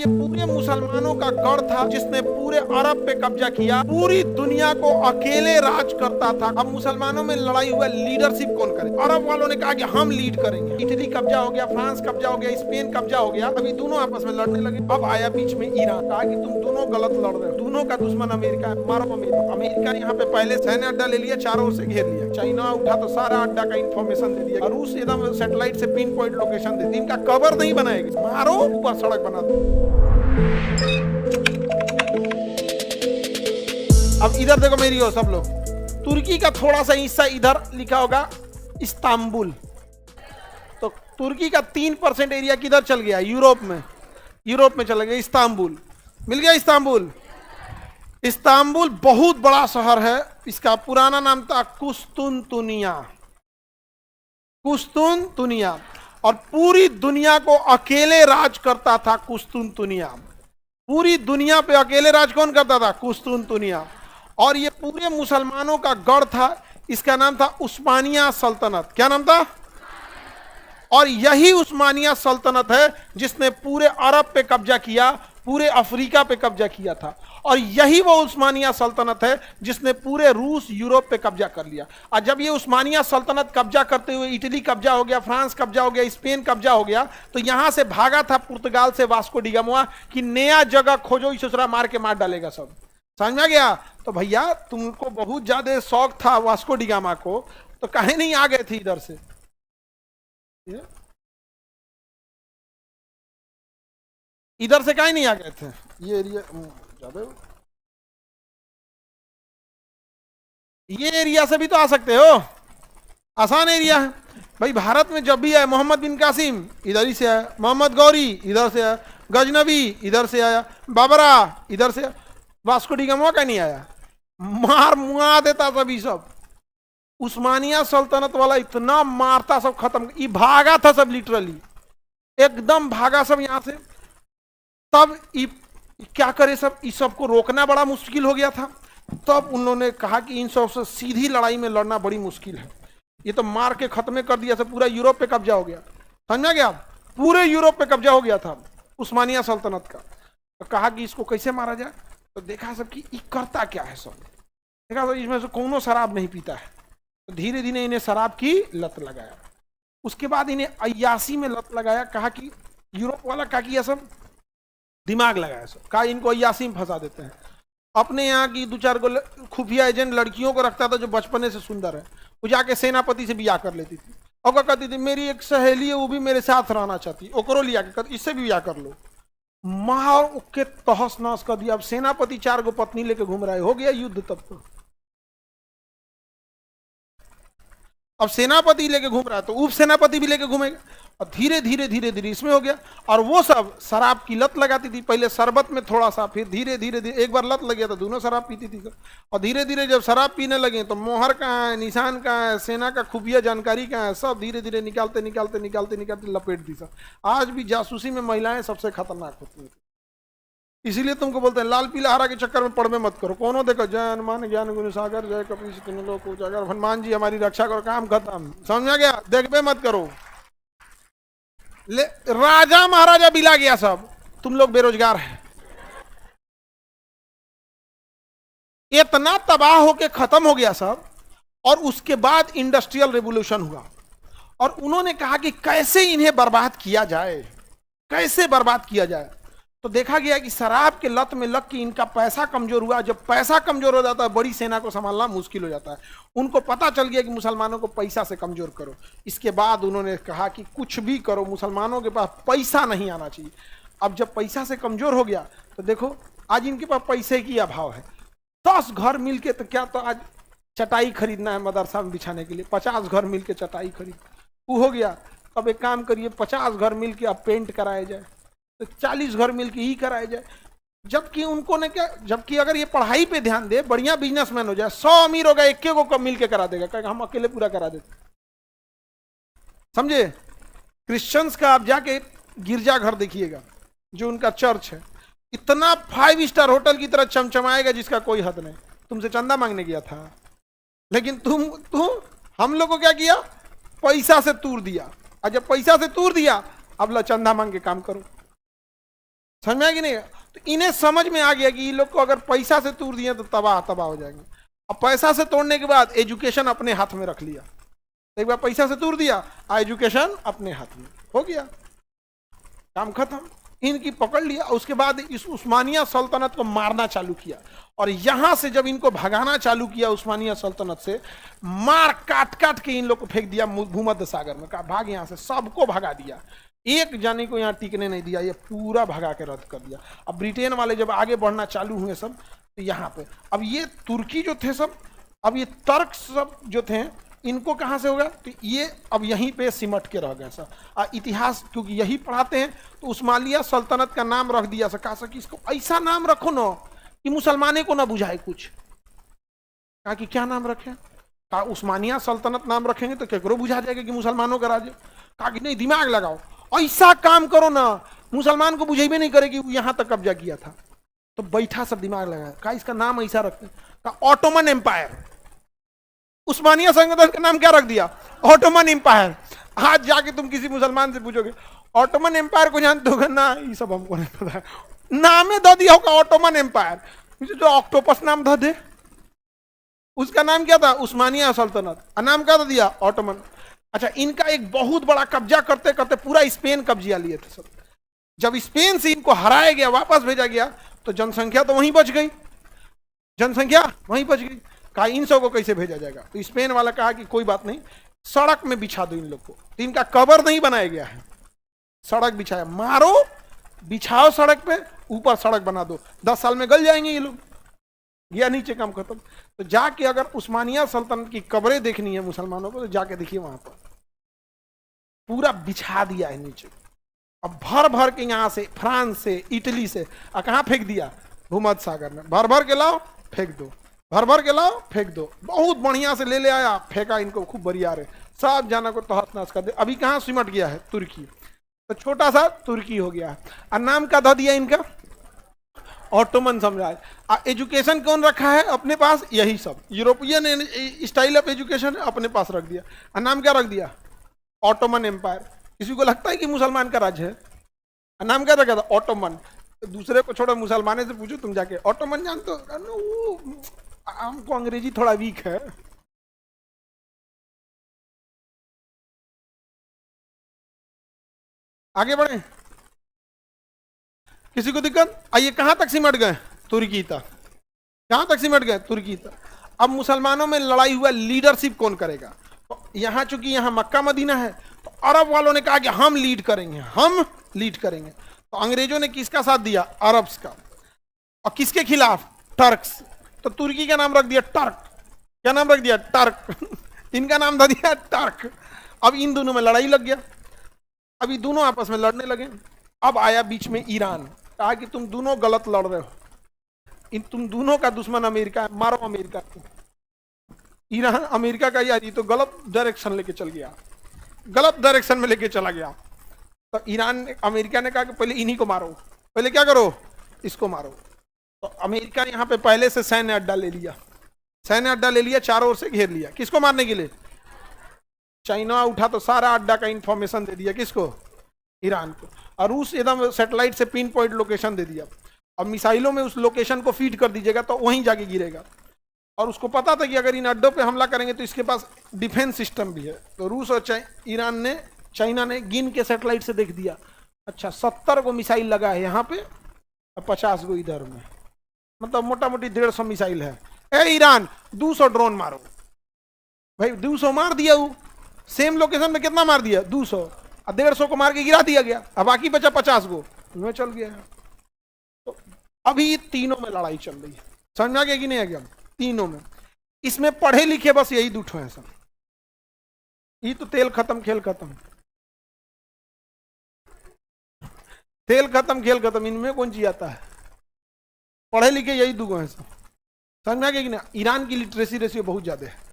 ये पूरे मुसलमानों का गढ़ था जिसने पूरे अरब पे कब्जा किया, पूरी दुनिया को अकेले राज करता था। अब मुसलमानों में लड़ाई हुआ, लीडरशिप कौन करे? अरब वालों ने कहा कि हम लीड करेंगे। इटली कब्जा हो गया, फ्रांस कब्जा हो गया, स्पेन कब्जा हो गया। अभी दोनों आपस में लड़ने लगे। अब आया बीच में ईरान, कहा कि तुम दोनों गलत लड़ रहे हो, दोनों का दुश्मन अमेरिका है, मारो अमेरिका। अमेरिका ने यहाँ पे पहले सैन्य अड्डा ले लिया, चारों ओर से घेर लिया। चाइना उठा तो सारा अड्डा का इंफॉर्मेशन दे दिया। रूस एकदम सैटेलाइट से पिन पॉइंट लोकेशन दे दी। इनका कवर नहीं बनाएगी, मारो ऊपर सड़क बना दो। अब इधर देखो मेरी हो सब लोग, तुर्की का थोड़ा सा हिस्सा इधर लिखा होगा इस्तांबुल। तो तुर्की का 3% एरिया किधर चल गया? यूरोप में। यूरोप में चला गया इस्तांबुल, मिल गया इस्तांबुल। इस्तांबुल बहुत बड़ा शहर है। इसका पुराना नाम था कुस्तुनतुनिया। कुस्तुनतुनिया, और पूरी दुनिया को अकेले राज करता था कुस्तुनतुनिया। पूरी दुनिया पे अकेले राज कौन करता था? कुस्तुनतुनिया। और ये पूरे मुसलमानों का गढ़ था। इसका नाम था उस्मानिया सल्तनत। क्या नाम था? और यही उस्मानिया सल्तनत है जिसने पूरे अरब पे कब्जा किया, पूरे अफ्रीका पे कब्जा किया था। और यही वो उस्मानिया सल्तनत है जिसने पूरे रूस, यूरोप पे कब्जा कर लिया। और जब ये उस्मानिया सल्तनत कब्जा करते हुए इटली कब्जा हो गया, फ्रांस कब्जा हो गया, स्पेन कब्जा हो गया, तो यहां से भागा था पुर्तगाल से वास्को डी गामा कि नया जगह खोजो, इस दूसरा मार के मार डालेगा सब। समझ में आ गया? तो भैया तुमको बहुत ज्यादा शौक था वास्को डी गामा को, तो कहीं नहीं आ गए थे इधर से? इधर से कहीं नहीं आ गए थे। ये एरिया ज्यादा, ये एरिया से भी तो आ सकते हो, आसान एरिया है भाई। भारत में जब भी आए, मोहम्मद बिन कासिम इधर ही से आया, मोहम्मद गौरी इधर से आया, गजनबी इधर से आया, बाबरा इधर से आया, वास्को डी गामा का नहीं आया, मार मुआ देता सभी सब। उस्मानिया सल्तनत वाला इतना मारता, सब खत्म, ये भागा था सब, लिटरली एकदम भागा सब यहां से। तब क्या करे सब, इस सबको रोकना बड़ा मुश्किल हो गया था। तब उन्होंने कहा कि इन सबसे सीधी लड़ाई में लड़ना बड़ी मुश्किल है, ये तो मार के खत्म कर दिया। सब पूरा यूरोप पे कब्जा हो गया, समझा गया? पूरे यूरोप पे कब्जा हो गया था उस्मानिया सल्तनत का। तो कहा कि इसको कैसे मारा जाए। तो देखा सब कि ये करता क्या है। सब देखा सब इसमें से कोनो शराब नहीं पीता है। तो धीरे धीरे इन्हें शराब की लत लगाया। उसके बाद इन्हें अय्यासी में लत लगाया। कहा कि यूरोप वाला क्या किया, सब दिमाग लगाया, सब कहा इनको अय्यासी में फंसा देते हैं। अपने यहाँ की 2-4 को खुफिया एजेंट लड़कियों को रखता था जो बचपने से सुंदर है, वो जाके सेनापति से ब्याह कर लेती थी। और क्या कहती थी, मेरी एक सहेली है वो भी मेरे साथ रहना चाहती, ओकरो लिया के इससे भी ब्याह कर लो। मार के तहस नहस कर दिया। अब सेनापति 4 गो पत्नी लेके घूम रहा है, हो गया युद्ध। तब तो अब सेनापति लेके घूम रहा है तो उप सेनापति भी लेके घूमेगा। और धीरे धीरे धीरे धीरे इसमें हो गया। और वो सब शराब की लत लगाती थी, पहले शरबत में थोड़ा सा, फिर धीरे धीरे धीरे एक बार लत लग गया तो दोनों शराब पीती थी सब। और धीरे धीरे जब शराब पीने लगे तो मोहर कहाँ है, निशान कहाँ है, सेना का खुफिया जानकारी कहाँ है, सब धीरे धीरे निकालते निकालते निकालते निकालते लपेट दी सब। आज भी जासूसी में महिलाएं सबसे खतरनाक होती हैं। इसीलिए तुमको बोलते हैं लाल पीला हरा के चक्कर में पड़वे मत करो। कोनो देखो, जय हनुमान ज्ञान गुण सागर, जय कपीश तिन्ह लोक उजागर, हनुमान जी हमारी रक्षा करो, काम खत्म। समझ गया? देखबे मत करो। राजा महाराजा बिला गया सब, तुम लोग बेरोजगार हैं। इतना तबाह होके खत्म हो गया सब। और उसके बाद इंडस्ट्रियल रेवोल्यूशन हुआ और उन्होंने कहा कि कैसे इन्हें बर्बाद किया जाए, कैसे बर्बाद किया जाए। तो देखा गया कि शराब के लत में लग के इनका पैसा कमजोर हुआ। जब पैसा कमजोर हो जाता है, बड़ी सेना को संभालना मुश्किल हो जाता है। उनको पता चल गया कि मुसलमानों को पैसा से कमजोर करो। इसके बाद उन्होंने कहा कि कुछ भी करो, मुसलमानों के पास पैसा नहीं आना चाहिए। अब जब पैसा से कमजोर हो गया तो देखो आज इनके पास पैसे की अभाव है। 10 घर मिलके तो क्या, तो आज चटाई खरीदना है मदरसा में बिछाने के लिए, 50 घर मिलके चटाई खरीद, वो हो गया। अब एक काम करिए, 50 घर मिलके अब पेंट कराया जाए, तो 40 घर मिलके ही कराया जाए। जबकि उनको ने क्या, जबकि अगर ये पढ़ाई पे ध्यान दे, बढ़िया बिजनेसमैन हो जाए, 100 अमीर होगा, 1 को कब मिलके करा देगा, कहेगा हम अकेले पूरा करा देते। समझे? क्रिश्चियंस का आप जाके गिरजाघर देखिएगा, जो उनका चर्च है, इतना 5 स्टार होटल की तरह चमचमाएगा जिसका कोई हद नहीं। तुमसे चंदा मांगने गया था, लेकिन तुम हम लोग को क्या किया, पैसा से तूर दिया। और जब पैसा से तूर दिया, अब ला चंदा मांग के काम करो। समझ में आया कि नहीं? तो इन्हें समझ में आ गया कि ये लोग को अगर पैसा से तोड़ दिए तो तबाह तबाह हो जाएंगे। अब पैसा से तोड़ने के बाद एजुकेशन अपने हाथ में रख लिया, एक बार पैसा से तोड़ दिया, एजुकेशन अपने हाथ में हो गया, काम खत्म। इनकी पकड़ लिया, उसके बाद इस उस्मानिया सल्तनत को मारना चालू किया, और यहां से जब इनको भगाना चालू किया उस्मानिया सल्तनत से, मार काट काट के इन लोग को फेंक दिया भूमध्य सागर में, कहा भाग यहां से, सबको भगा दिया, एक जाने को यहां टिकने नहीं दिया, ये पूरा भगा के रद्द कर दिया। अब ब्रिटेन वाले जब आगे बढ़ना चालू हुए सब, तो यहाँ पे अब ये तुर्की जो थे सब, अब ये तर्क सब जो थे, इनको कहां से होगा, तो ये अब यहीं पे सिमट के रह गए सब। इतिहास क्योंकि यही पढ़ाते हैं, तो उस्मानिया सल्तनत का नाम रख दिया कहा कि इसको ऐसा नाम रखो ना कि मुसलमाने को ना बुझाए कुछ। कहा कि क्या नाम रखें? कहा उस्मानिया सल्तनत नाम रखेंगे तो केकरो बुझा जाएगा कि मुसलमानों का राज्य। कहा कि नहीं, दिमाग लगाओ, ऐसा काम करो ना मुसलमान को बुझेबे नहीं करे कि यहां तक कब्जा किया था। तो बैठा सब दिमाग लगाया, कहा इसका नाम ऐसा रखते हैं, कहा ऑटोमन एम्पायर। उस्मानिया सल्तनत का नाम क्या रख दिया? Ottoman empire. आज जाके तुम किसी मुसलमान से पूछोगे ऑटोमन एम्पायर को जानते हो ना, ये सब हमको नहीं पता, नामे दे दिया होगा ऑटोमन एम्पायर। जो ऑक्टोपस नाम दे दे, उसका नाम क्या था? उस्मानिया सल्तनत, नाम क्या दिया? ऑटोमन। अच्छा, इनका एक बहुत बड़ा कब्जा करते करते पूरा स्पेन कब्जा लिए थे सब। जब स्पेन से इनको हराया गया, वापस भेजा गया, तो जनसंख्या तो वहीं बच गई, जनसंख्या वहीं बच गई। कहा इन सब को कैसे भेजा जाएगा? तो स्पेन वाला कहा कि कोई बात नहीं, सड़क में बिछा दो इन लोग को। तो इनका कबर नहीं बनाया गया है, सड़क बिछाया, मारो बिछाओ सड़क पे, ऊपर सड़क बना दो, 10 साल में गल जाएंगे ये लोग। गया नीचे, काम खत्म। तो जाके अगर उस्मानिया सल्तनत की कब्रें देखनी है मुसलमानों को, तो जाके देखिए, वहां पर पूरा बिछा दिया है नीचे। अब भर भर के यहां से, फ्रांस से, इटली से, कहां फेंक दिया? भूमध्य सागर में। भर भर के लाओ, फेंक दो, भर भर के लाओ, फेंक दो। बहुत बढ़िया से ले आया, फेंका, इनको खूब बढ़िया रहे, सब जाना को तहस नहस कर दे। अभी कहां सिमट गया है? तुर्की। तो छोटा सा तुर्की हो गया। और नाम क्या था दिया इनका? ऑटोमन साम्राज्य। एजुकेशन कौन रखा है अपने पास? यही सब यूरोपियन स्टाइल ऑफ एजुकेशन अपने पास रख दिया। और नाम क्या रख दिया? Ottoman empire. किसी को लगता है कि मुसलमान का राज्य है? और नाम क्या रखा था? ऑटोमन। तो दूसरे को छोड़ो, मुसलमाने से पूछो तुम जाके, ऑटोमन जानते हो? हमको अंग्रेजी थोड़ा वीक है। आगे बढ़े, किसी को दिक्कत? आइए, कहां तक सिमट गए? तुर्की तक। कहां तक सिमट गए? तुर्की तक। अब मुसलमानों में लड़ाई हुआ, लीडरशिप कौन करेगा? तो यहां चूंकि यहां मक्का मदीना है, तो अरब वालों ने कहा कि हम लीड करेंगे, हम लीड करेंगे। तो अंग्रेजों ने किसका साथ दिया? अरब्स का। और किसके खिलाफ? टर्क्स। तो तुर्की का नाम रख दिया टर्क। क्या नाम रख दिया? टर्क। इनका नाम दे दिया टर्क। अब इन दोनों में लड़ाई लग गया, अभी दोनों आपस में लड़ने लगे। अब आया बीच में ईरान, कहा कि तुम दोनों गलत लड़ रहे हो, तुम दोनों का दुश्मन अमेरिका है, मारो अमेरिका को। ईरान अमेरिका का यार ये तो गलत डायरेक्शन लेके चल गया, गलत डायरेक्शन में लेके चला गया। तो ईरान ने, अमेरिका ने कहा कि पहले इन्हीं को मारो, पहले क्या करो? इसको मारो। तो अमेरिका ने यहाँ पे पहले से सैन्य अड्डा ले लिया, सैन्य अड्डा ले लिया, चारों ओर से घेर लिया। किसको मारने के लिए? चाइना उठा तो सारा अड्डा का इंफॉर्मेशन दे दिया, किसको? ईरान को। और रूस एकदम सैटेलाइट से पिन पॉइंट लोकेशन दे दिया। अब मिसाइलों में उस लोकेशन को फीड कर दीजिएगा तो वहीं जाके गिरेगा। और उसको पता था कि अगर इन अड्डों पे हमला करेंगे तो इसके पास डिफेंस सिस्टम भी है। तो रूस और ईरान ने, चाइना ने गिन के सैटेलाइट से देख दिया, अच्छा 70 को मिसाइल लगा है यहाँ पे और 50 को इधर में, मतलब मोटा मोटी 150 मिसाइल है। ए ईरान 200 ड्रोन मारो। भाई 200 मार दिया, वो सेम लोकेशन में कितना मार दिया? 200। और 150 को मार के गिरा दिया गया, अब बाकी बचा 50 को, में चल गया। तो अभी तीनों में लड़ाई चल रही है, समझ में आ गया कि नहीं आ गया? तीनों में। इसमें पढ़े लिखे बस यही दूठो है सब, ये तो तेल खत्म खेल खत्म, तेल खत्म खेल खत्म, इनमें कौन सी आता है? पढ़े लिखे यही दुगो है सब, समझ में आ गया कि नहीं? ईरान की लिटरेसी रेशियो बहुत ज्यादा है।